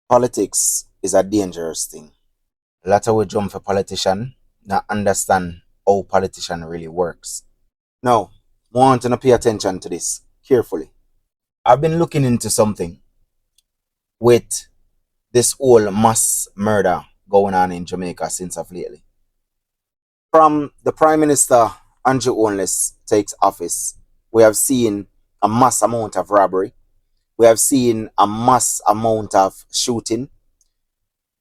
Politics is a dangerous thing. A lot of we jump for politician, not understand how politician really works. Now, I want to pay attention to this carefully. I've been looking into something with this whole mass murder going on in Jamaica since of lately. From the Prime Minister Andrew Onless takes office, we have seen a mass amount of robbery. We have seen a mass amount of shooting,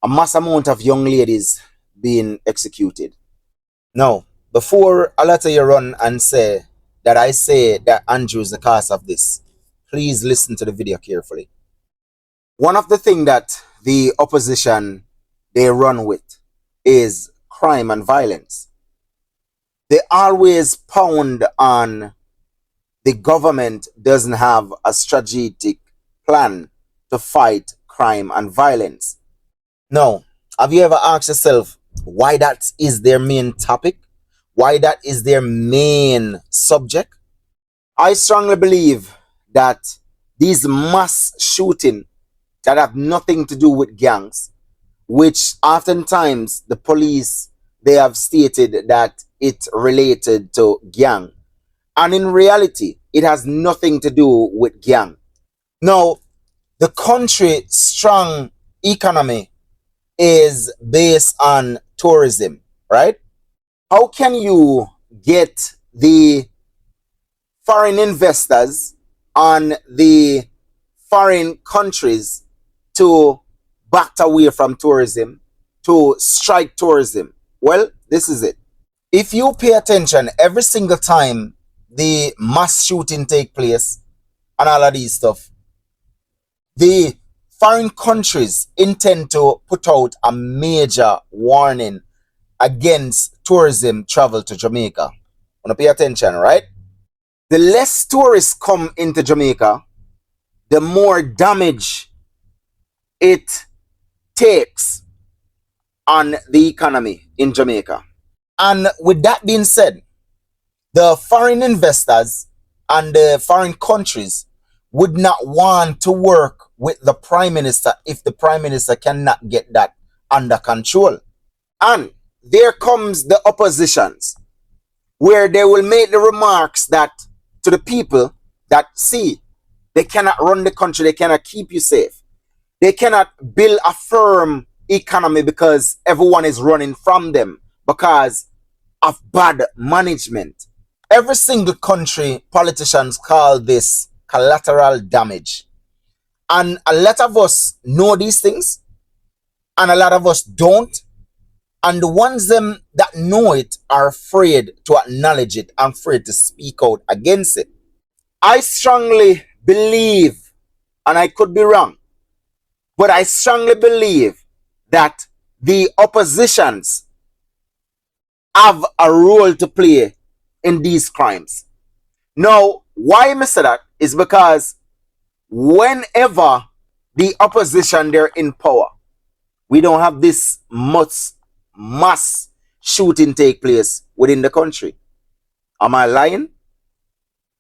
a mass amount of young ladies being executed. Now, before a lot of you run and say that I say that Andrew is the cause of this, please listen to the video carefully. One of the things that the opposition they run with is crime and violence. They always pound on the government doesn't have a strategic plan to fight crime and violence. Now, have you ever asked yourself why that is their main topic? Why that is their main subject? I strongly believe that these mass shooting that have nothing to do with gangs, which oftentimes the police they have stated that it related to gang, and in reality it has nothing to do with gang. Now, the country strong economy is based on tourism, right? How can you get the foreign investors on the foreign countries to back away from tourism, to strike tourism? Well, this is it. If you pay attention every single time the mass shooting take place and all of these stuff, the foreign countries intend to put out a major warning against tourism travel to Jamaica. Wanna pay attention, right? The less tourists come into Jamaica, the more damage it takes on the economy in Jamaica. And with that being said, the foreign investors and the foreign countries would not want to work with the prime minister if the prime minister cannot get that under control. And there comes the oppositions, where they will make the remarks that to the people that see, they cannot run the country, they cannot keep you safe, they cannot build a firm economy because everyone is running from them because of bad management. Every single country politicians call this collateral damage. And a lot of us know these things and a lot of us don't. And the ones them that know it are afraid to acknowledge it and afraid to speak out against it. I strongly believe, and I could be wrong, but I strongly believe that the oppositions have a role to play in these crimes. Now, why I say that is because whenever the opposition they're in power, we don't have this much mass shooting take place within the country. Am I lying?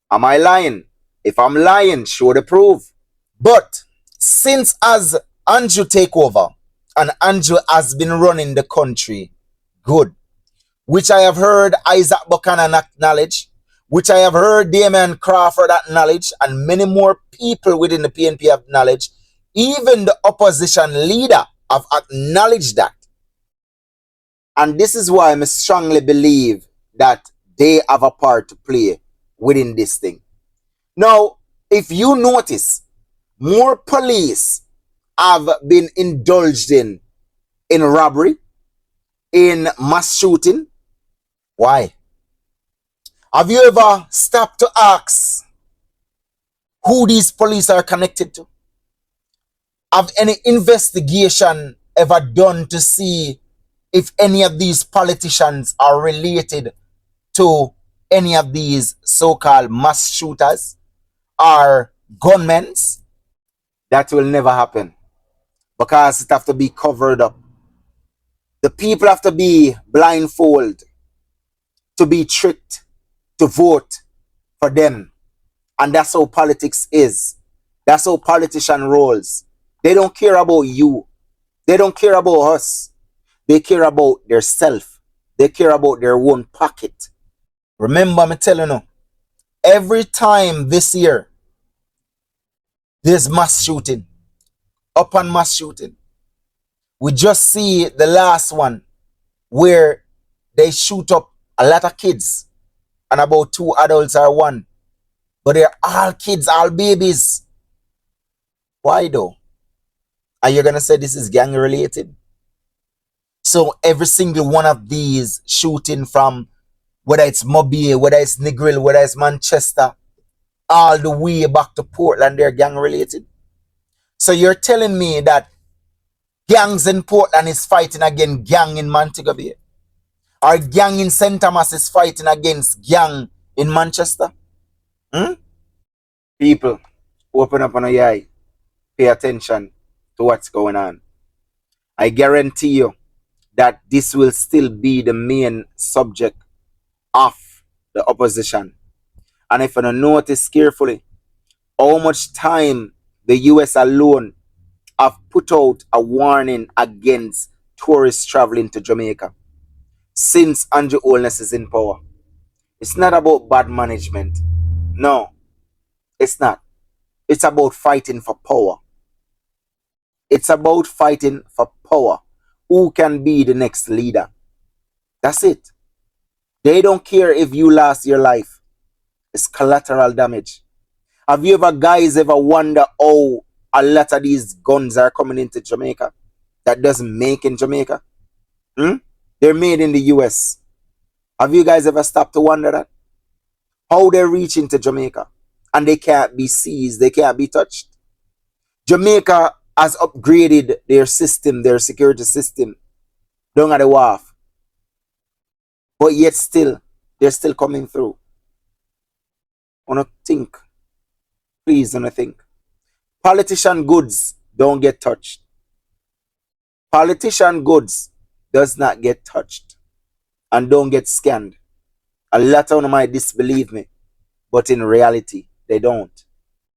Am I lying? If I'm lying, show the proof. But since as Andrew take over, and Andrew has been running the country good, which I have heard Isaac Buchanan acknowledge, which I have heard Damien Crawford acknowledge, and many more people within the PNP have acknowledged, even the opposition leader have acknowledged that. And this is why I strongly believe that they have a part to play within this thing. Now, if you notice, more police have been indulged in robbery, in mass shooting. Why? Have you ever stopped to ask who these police are connected to? Have any investigation ever done to see if any of these politicians are related to any of these so-called mass shooters or gunmen? That will never happen because it have to be covered up. The people have to be blindfolded, to be tricked, to vote for them. And that's how politics is. That's how politician rolls. They don't care about you. They don't care about us. They care about their self. They care about their own pocket. Remember me telling you, every time this year there's mass shooting, upon mass shooting. We just see the last one where they shoot up a lot of kids and about 2 adults or 1. But they're all kids, all babies. Why though? Are you gonna say this is gang related? So every single one of these shooting from whether it's Mobile, whether it's Negril, whether it's Manchester, all the way back to Portland, they're gang related. So you're telling me that gangs in Portland is fighting against gang in Montego Bay? Or gang in St. Thomas is fighting against gang in Manchester? Hmm? People, open up on your eye. Pay attention to what's going on. I guarantee you that this will still be the main subject of the opposition. And if you don't notice carefully, how much time the US alone have put out a warning against tourists traveling to Jamaica since Andrew Holness is in power. It's not about bad management. No, it's not. It's about fighting for power. It's about fighting for power. Who can be the next leader? That's it. They don't care if you lost your life. It's collateral damage. Have you guys ever wonder how a lot of these guns are coming into Jamaica that doesn't make in Jamaica? They're made in the US. Have you guys ever stopped to wonder that? How they reach into Jamaica and they can't be seized, they can't be touched. Jamaica has upgraded their system, their security system down at the wharf. But yet still, they're still coming through. Wanna think. Please wanna think. Politician goods don't get touched. Politician goods does not get touched and don't get scanned. A lot of them might disbelieve me, but in reality, they don't.